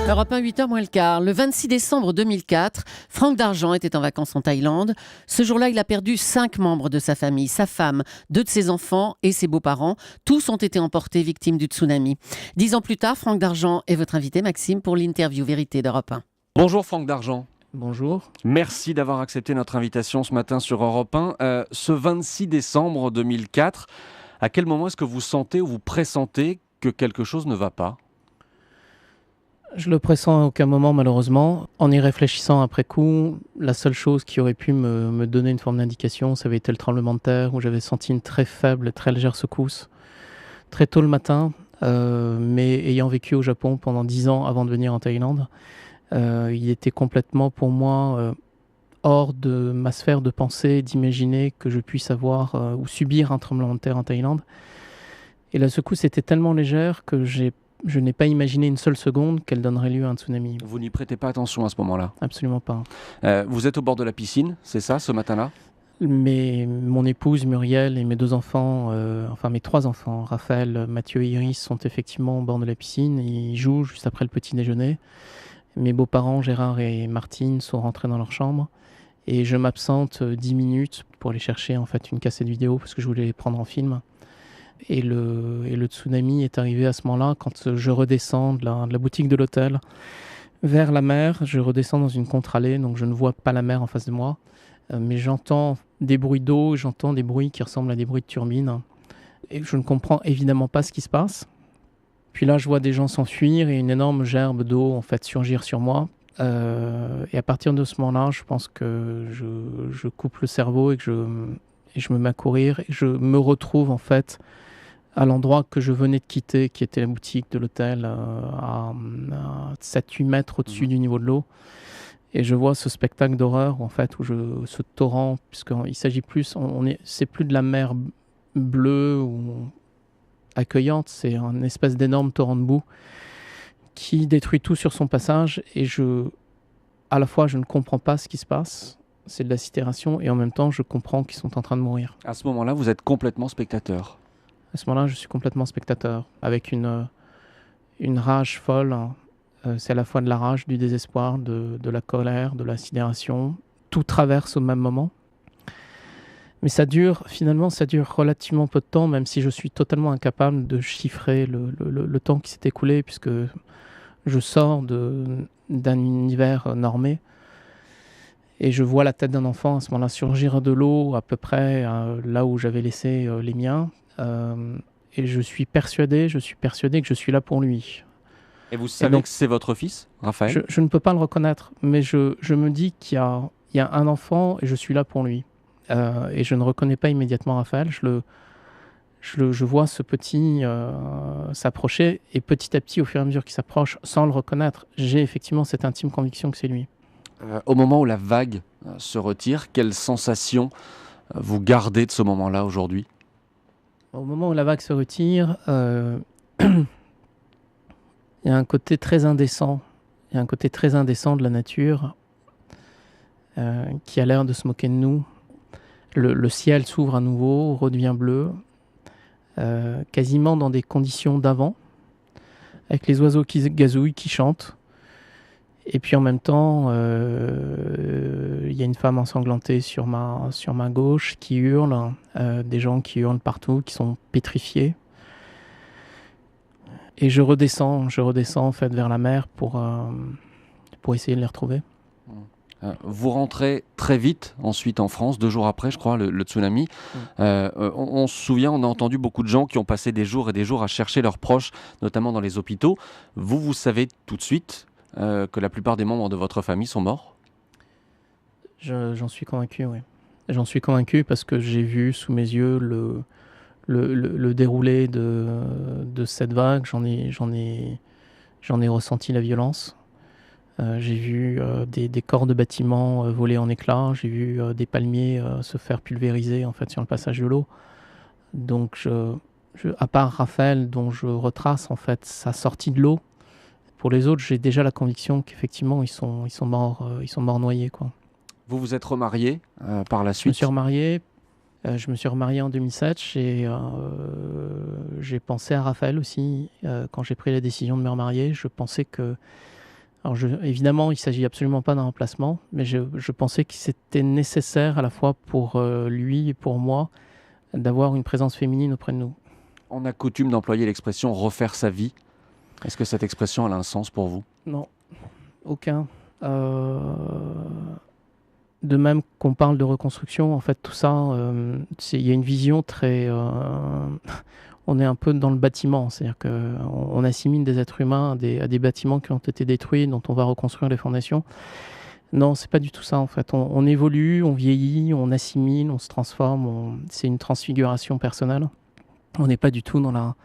Europe 1, 8h moins le quart. Le 26 décembre 2004, Franck Dargent était en vacances en Thaïlande. Ce jour-là, il a perdu 5 membres de sa famille, sa femme, 2 de ses enfants et ses beaux-parents. Tous ont été emportés victimes du tsunami. 10 ans plus tard, Franck Dargent est votre invité, Maxime, pour l'interview Vérité d'Europe 1. Bonjour Franck Dargent. Bonjour. Merci d'avoir accepté notre invitation ce matin sur Europe 1. Ce 26 décembre 2004, à quel moment est-ce que vous sentez ou vous pressentez que quelque chose ne va pas ? Je le pressens à aucun moment malheureusement. En y réfléchissant après coup, la seule chose qui aurait pu me donner une forme d'indication, ça avait été le tremblement de terre où j'avais senti une très faible, très légère secousse. Très tôt le matin, mais ayant vécu au Japon pendant 10 ans avant de venir en Thaïlande, il était complètement pour moi hors de ma sphère de pensée d'imaginer que je puisse avoir ou subir un tremblement de terre en Thaïlande. Et la secousse était tellement légère que je n'ai pas imaginé une seule seconde qu'elle donnerait lieu à un tsunami. Vous n'y prêtez pas attention à ce moment-là ? Absolument pas. Vous êtes au bord de la piscine, c'est ça, ce matin-là ? Mais mon épouse Muriel et mes 2 enfants, enfin mes 3 enfants, Raphaël, Mathieu et Iris, sont effectivement au bord de la piscine. Ils jouent juste après le petit déjeuner. Mes beaux-parents, Gérard et Martine, sont rentrés dans leur chambre. Et je m'absente 10 minutes pour aller chercher en fait une cassette vidéo parce que je voulais les prendre en film. Et le tsunami est arrivé à ce moment-là quand je redescends de la boutique de l'hôtel vers la mer. Je redescends dans une contre-allée, donc je ne vois pas la mer en face de moi. Mais j'entends des bruits d'eau, j'entends des bruits qui ressemblent à des bruits de turbine. Et je ne comprends évidemment pas ce qui se passe. Puis là, je vois des gens s'enfuir et une énorme gerbe d'eau en fait surgir sur moi. Et à partir de ce moment-là, je pense que je coupe le cerveau et je me mets à courir. Et je me retrouve en fait à l'endroit que je venais de quitter, qui était la boutique de l'hôtel, à 7-8 mètres au-dessus du niveau de l'eau. Et je vois ce spectacle d'horreur, en fait, ce torrent, puisqu'il s'agit plus, c'est plus de la mer bleue ou accueillante, c'est un espèce d'énorme torrent de boue qui détruit tout sur son passage. Et à la fois, je ne comprends pas ce qui se passe, c'est de la sidération, et en même temps, je comprends qu'ils sont en train de mourir. À ce moment-là, vous êtes complètement spectateur. À ce moment-là, je suis complètement spectateur, avec une rage folle. C'est à la fois de la rage, du désespoir, de la colère, de la sidération. Tout traverse au même moment. Mais ça dure relativement peu de temps, même si je suis totalement incapable de chiffrer le temps qui s'est écoulé, puisque je sors d'un univers normé. Et je vois la tête d'un enfant à ce moment-là surgir de l'eau, à peu près là où j'avais laissé les miens. Et je suis persuadé que je suis là pour lui. Et vous savez que c'est votre fils, Raphaël ? Je ne peux pas le reconnaître, mais je me dis qu'il y a un enfant et je suis là pour lui. Et je ne reconnais pas immédiatement Raphaël. Je vois ce petit s'approcher, et petit à petit, au fur et à mesure qu'il s'approche, sans le reconnaître, j'ai effectivement cette intime conviction que c'est lui. Au moment où la vague se retire, quelle sensation vous gardez de ce moment-là aujourd'hui ? Au moment où la vague se retire, il y a un côté très indécent. Il y a un côté très indécent de la nature qui a l'air de se moquer de nous. Le ciel s'ouvre à nouveau, redevient bleu, quasiment dans des conditions d'avant, avec les oiseaux qui gazouillent, qui chantent. Et puis en même temps, il y a une femme ensanglantée sur ma gauche qui hurle, des gens qui hurlent partout, qui sont pétrifiés. Et je redescends en fait vers la mer pour essayer de les retrouver. Vous rentrez très vite ensuite en France, 2 jours après, je crois, le tsunami. On se souvient, on a entendu beaucoup de gens qui ont passé des jours et des jours à chercher leurs proches, notamment dans les hôpitaux. Vous savez tout de suite que la plupart des membres de votre famille sont morts ? J'en suis convaincu, oui. J'en suis convaincu parce que j'ai vu sous mes yeux le déroulé de cette vague. J'en ai ressenti la violence. J'ai vu des corps de bâtiments voler en éclats. J'ai vu des palmiers se faire pulvériser en fait sur le passage de l'eau. Donc, à part Raphaël, dont je retrace en fait sa sortie de l'eau, pour les autres, j'ai déjà la conviction qu'effectivement ils sont morts noyés, quoi. Vous vous êtes remarié par la suite ? Je me suis remarié en 2007. J'ai pensé à Raphaël aussi quand j'ai pris la décision de me remarier. Je pensais que Alors évidemment, il ne s'agit absolument pas d'un remplacement, mais je pensais que c'était nécessaire à la fois pour lui et pour moi d'avoir une présence féminine auprès de nous. On a coutume d'employer l'expression refaire sa vie. Est-ce que cette expression elle a un sens pour vous? Non, aucun. De même qu'on parle de reconstruction, en fait, tout ça, il y a une vision très... on est un peu dans le bâtiment, c'est-à-dire qu'on assimile des êtres humains à des bâtiments qui ont été détruits, dont on va reconstruire les fondations. Non, c'est pas du tout ça, en fait. On évolue, on vieillit, on assimile, on se transforme, c'est une transfiguration personnelle. On n'est pas du tout dans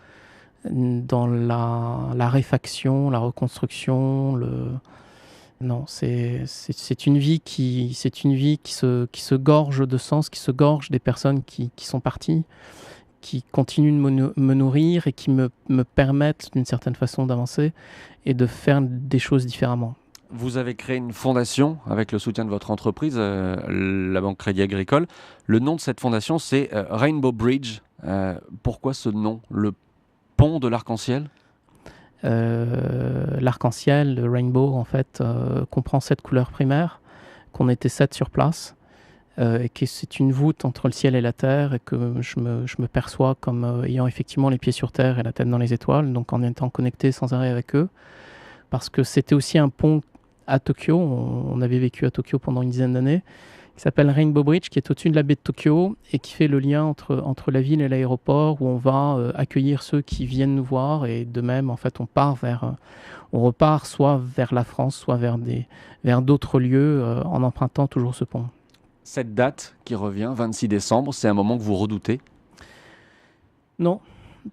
la réfaction, la reconstruction, Non, c'est une vie qui se gorge de sens, qui se gorge des personnes qui sont parties, qui continuent de me nourrir et qui me permettent d'une certaine façon d'avancer et de faire des choses différemment. Vous avez créé une fondation avec le soutien de votre entreprise, la Banque Crédit Agricole. Le nom de cette fondation, c'est Rainbow Bridge. Pourquoi ce nom? Le pont de l'arc-en-ciel? L'arc-en-ciel, le rainbow, en fait, comprend 7 couleurs primaires, qu'on était 7 sur place, et que c'est une voûte entre le ciel et la terre, et que je me perçois comme ayant effectivement les pieds sur terre et la tête dans les étoiles, donc en étant connecté sans arrêt avec eux, parce que c'était aussi un pont à Tokyo. On avait vécu à Tokyo pendant une dizaine d'années, qui s'appelle Rainbow Bridge, qui est au-dessus de la baie de Tokyo et qui fait le lien entre la ville et l'aéroport, où on va accueillir ceux qui viennent nous voir, et de même, en fait, on repart soit vers la France, soit vers d'autres lieux, en empruntant toujours ce pont. Cette date qui revient, 26 décembre, c'est un moment que vous redoutez? Non,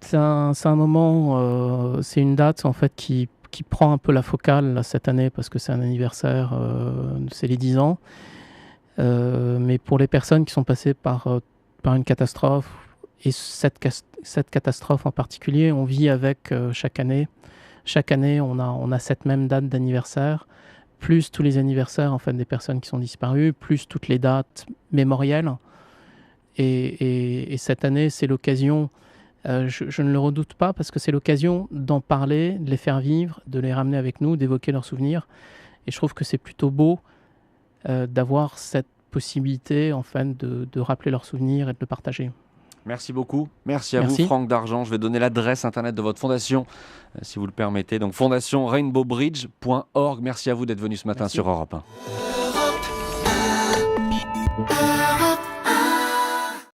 c'est un moment, c'est une date en fait qui prend un peu la focale là, cette année, parce que c'est un anniversaire, c'est les 10 ans. Mais pour les personnes qui sont passées par une catastrophe, et cette catastrophe en particulier, on vit avec chaque année. Chaque année, on a cette même date d'anniversaire, plus tous les anniversaires en fait, des personnes qui sont disparues, plus toutes les dates mémorielles. Et cette année, c'est l'occasion, je ne le redoute pas, parce que c'est l'occasion d'en parler, de les faire vivre, de les ramener avec nous, d'évoquer leurs souvenirs. Et je trouve que c'est plutôt beau d'avoir cette possibilité en fait, de rappeler leurs souvenirs et de le partager. Merci beaucoup. Merci à vous, Franck Dargent. Je vais donner l'adresse internet de votre fondation, si vous le permettez. Donc, fondation rainbowbridge.org. Merci à vous d'être venu ce matin sur Europe 1.